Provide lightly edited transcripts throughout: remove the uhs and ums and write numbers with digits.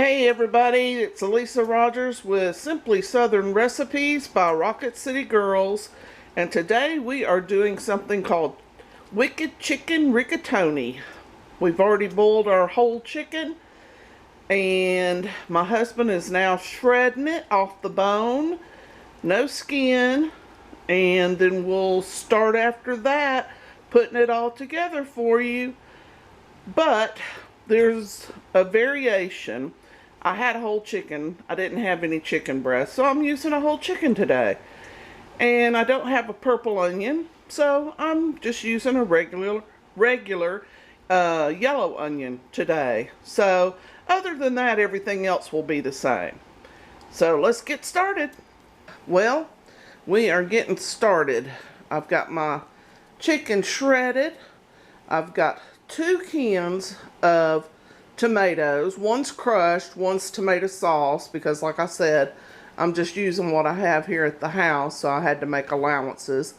Hey everybody, it's Elisa Rogers with Simply Southern Recipes by Rocket City Girls, and today we are doing something called Wicked Chicken Rigatoni. We've already boiled our whole chicken, and my husband is now shredding it off the bone, no skin, and then we'll start after that putting it all together for you. But there's a variation. I had a whole chicken. I didn't have any chicken breast, so I'm using a whole chicken today. And I don't have a purple onion, so I'm just using a regular yellow onion today. So other than that, everything else will be the same. So let's get started. Well, we are getting started. I've got my chicken shredded. I've got 2 cans of tomatoes. One's crushed, one's tomato sauce, because like I said, I'm just using what I have here at the house, so I had to make allowances.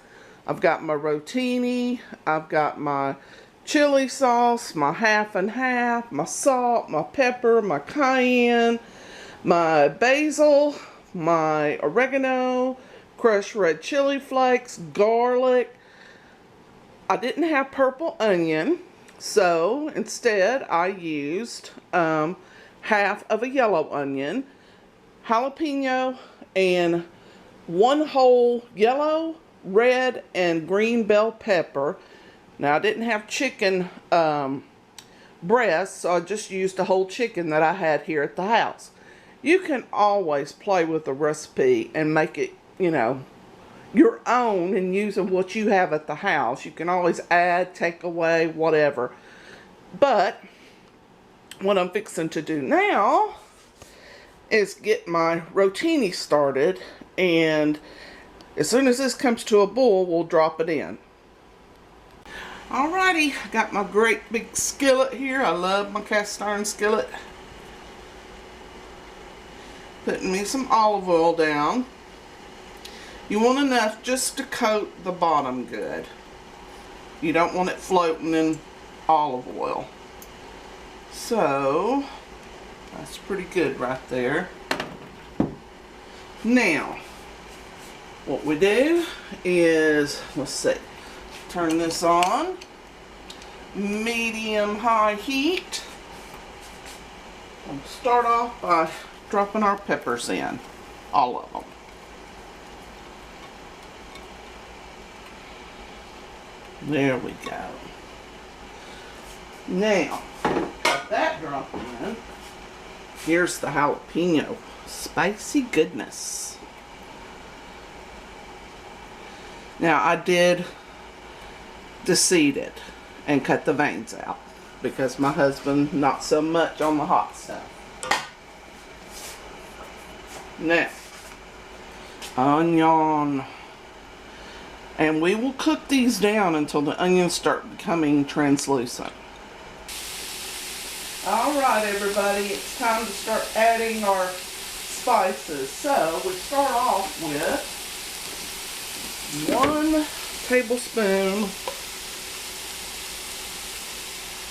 I've got my rotini, I've got my chili sauce, my half and half, my salt, my pepper, my cayenne, my basil, my oregano, crushed red chili flakes, garlic. I didn't have purple onion, so instead I used half of a yellow onion, jalapeno, and 1 whole yellow, red, and green bell pepper. Now I didn't have chicken breast, so I just used a whole chicken that I had here at the house. You can always play with the recipe and make it, your own, and using what you have at the house. You can always add, take away, whatever. But what I'm fixing to do now is get my rotini started, and as soon as this comes to a boil, we'll drop it in. Alrighty, I got my great big skillet here. I love my cast iron skillet. Putting me some olive oil down. You want enough just to coat the bottom good. You don't want it floating in olive oil. So, that's pretty good right there. Now, what we do is, let's see, turn this on. Medium-high heat. We'll start off by dropping our peppers in, all of them. There we go. Now, got that dropped in. Here's the jalapeno. Spicy goodness. Now, I did deseed it and cut the veins out, because my husband, not so much on the hot stuff. Now, onion. And we will cook these down until the onions start becoming translucent. Alright everybody, it's time to start adding our spices. So we start off with 1 tablespoon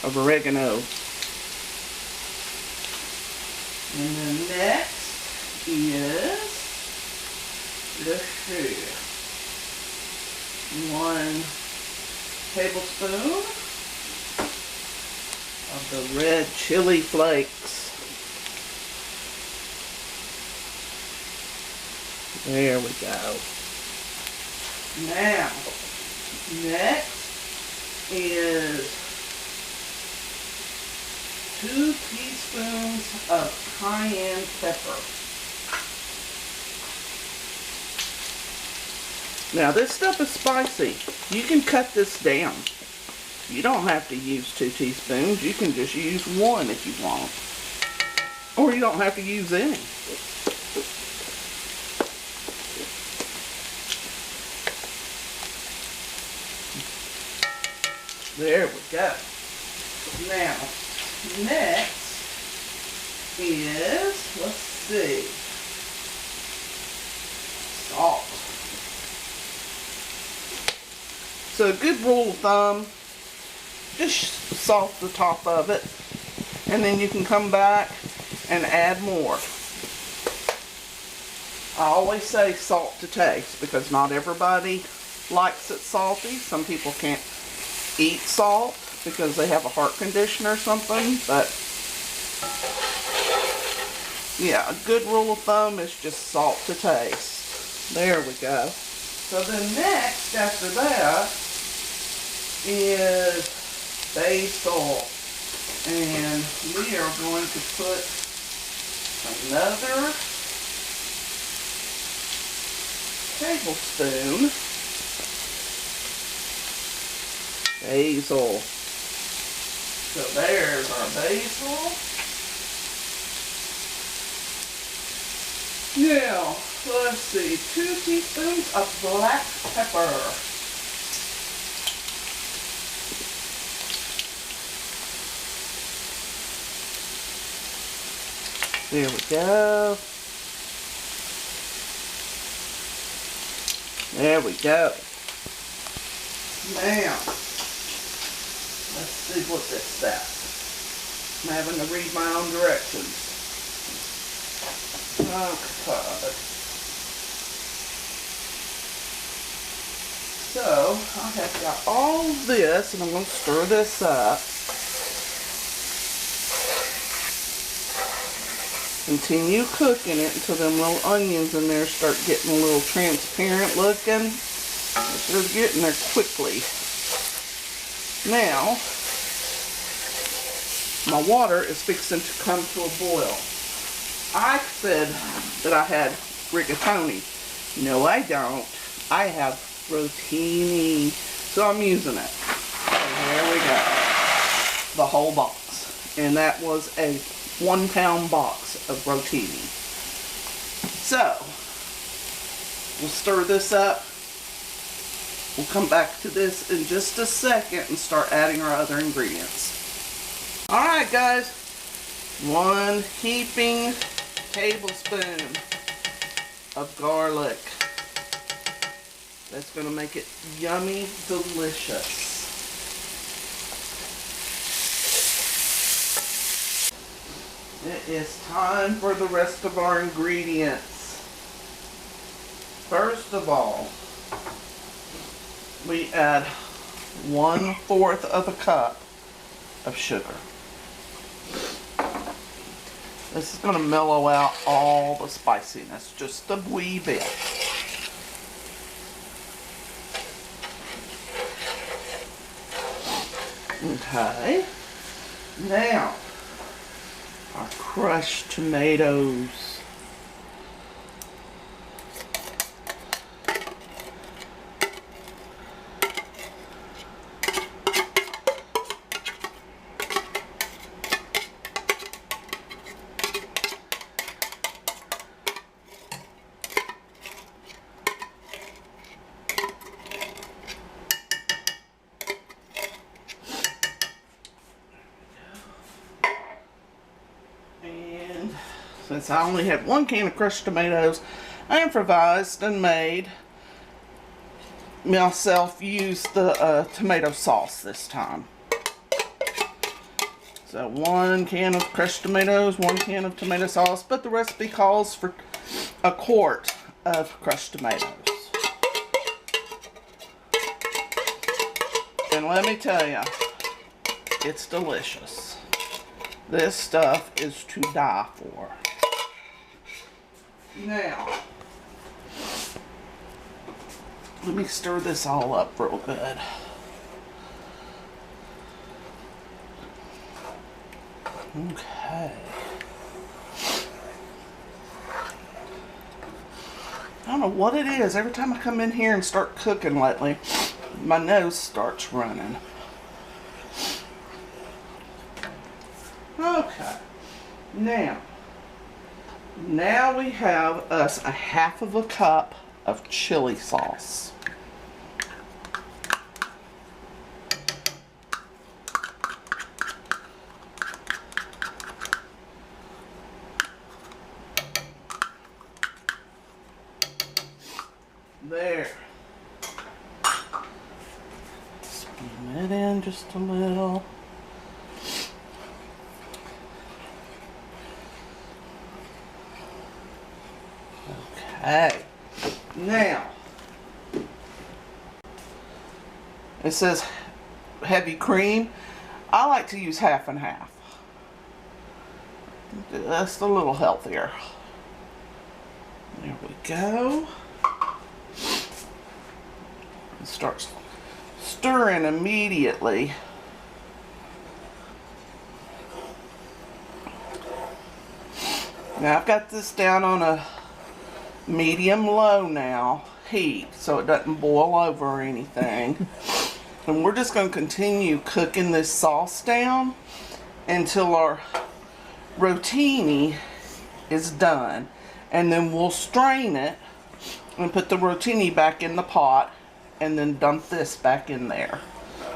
of oregano. And then next is, let's see, 1 tablespoon of the red chili flakes. There we go. Now, next is 2 teaspoons of cayenne pepper. Now this stuff is spicy. You can cut this down. You don't have to use 2 teaspoons. You can just use 1 if you want. Or you don't have to use any. There we go. Now, next is, let's see, salt. So a good rule of thumb, just salt the top of it, and then you can come back and add more. I always say salt to taste because not everybody likes it salty. Some people can't eat salt because they have a heart condition or something, but yeah, a good rule of thumb is just salt to taste. There we go. So then next after that is basil. And we are going to put another tablespoon basil. So there's our basil. Now, let's see, 2 teaspoons of black pepper. There we go. There we go. Now, let's see what this says. I'm having to read my own directions. Okay. So, I have got all this, and I'm going to stir this up. Continue cooking it until them little onions in there start getting a little transparent looking. They're getting there quickly. Now, my water is fixing to come to a boil. I said that I had rigatoni. No, I don't. I have rotini. So I'm using it. So there we go. The whole box. And that was a 1-pound box of rotini. So, we'll stir this up. We'll come back to this in just a second and start adding our other ingredients. Alright guys, 1 heaping tablespoon of garlic. That's going to make it yummy, delicious. It is time for the rest of our ingredients. First of all, we add 1/4 of a cup of sugar. This is going to mellow out all the spiciness, just a wee bit. Okay, now our crushed tomatoes. Since I only had 1 can of crushed tomatoes, I improvised and made myself use the tomato sauce this time. So 1 can of crushed tomatoes, 1 can of tomato sauce, but the recipe calls for 1 quart of crushed tomatoes. And let me tell you, it's delicious. This stuff is to die for. Now, let me stir this all up real good. Okay. I don't know what it is. Every time I come in here and start cooking lately, my nose starts running. Okay. Now we have us 1/2 cup of chili sauce. There. Spoon it in just a little. Okay. Now, it says heavy cream. I like to use half and half. Just a little healthier. There we go. It starts stirring immediately. Now I've got this down on a medium-low now heat so it doesn't boil over or anything. And we're just going to continue cooking this sauce down until our rotini is done. And then we'll strain it and put the rotini back in the pot and then dump this back in there,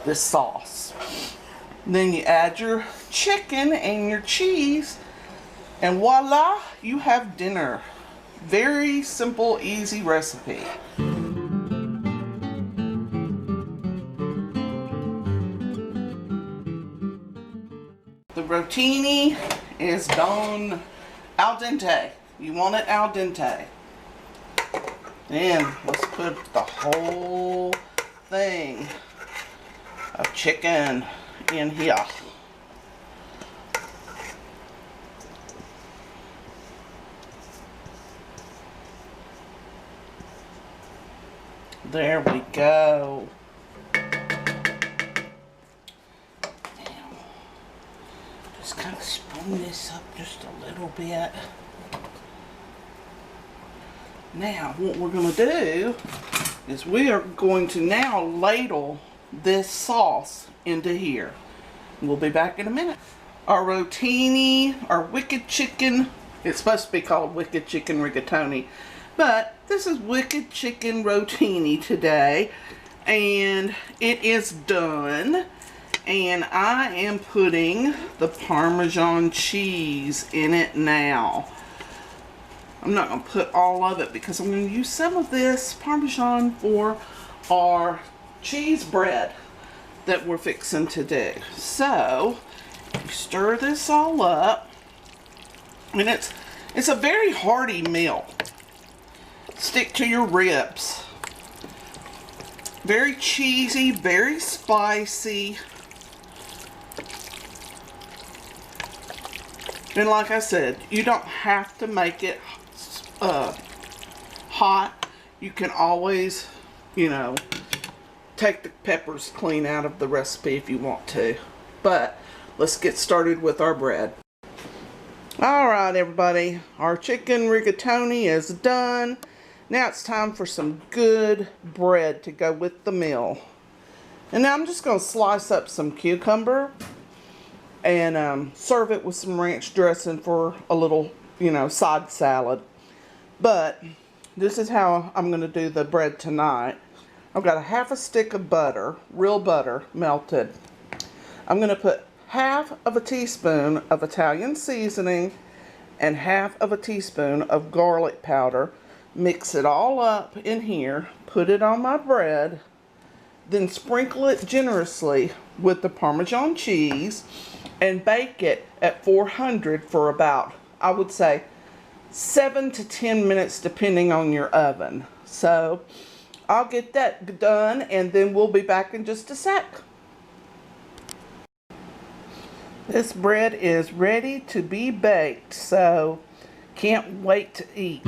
this sauce. Then you add your chicken and your cheese and voila, you have dinner. Very simple, easy recipe. The rotini is done al dente. You want it al dente. And let's put the whole thing of chicken in here. There we go. Now, just kind of spoon this up just a little bit. Now, what we're going to do is we are going to now ladle this sauce into here. We'll be back in a minute. Our rotini, our wicked chicken, it's supposed to be called Wicked Chicken Rigatoni, but this is Wicked Chicken Rotini today, and it is done. And I am putting the Parmesan cheese in it now. I'm not going to put all of it because I'm going to use some of this Parmesan for our cheese bread that we're fixing to do. So, you stir this all up, and it's a very hearty meal. Stick to your ribs. Very cheesy, very spicy. And like I said, you don't have to make it hot. You can always, you know, take the peppers clean out of the recipe if you want to. But let's get started with our bread. Alright everybody, our chicken rigatoni is done. Now it's time for some good bread to go with the meal. And now I'm just going to slice up some cucumber and serve it with some ranch dressing for a little, you know, side salad. But this is how I'm going to do the bread tonight. I've got a half a stick of butter, real butter, melted. I'm going to put half of a teaspoon of Italian seasoning and half of a teaspoon of garlic powder. Mix it all up in here, put it on my bread, then sprinkle it generously with the Parmesan cheese and bake it at 400 for about, I would say, 7 to 10 minutes depending on your oven. So I'll get that done and then we'll be back in just a sec. This bread is ready to be baked, so can't wait to eat.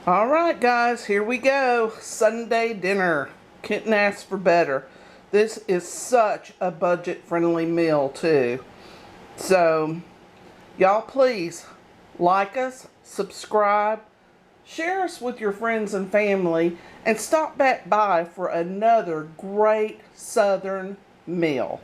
Alright guys, here we go. Sunday dinner. Couldn't ask for better. This is such a budget-friendly meal too. So, y'all please like us, subscribe, share us with your friends and family, and stop back by for another great Southern meal.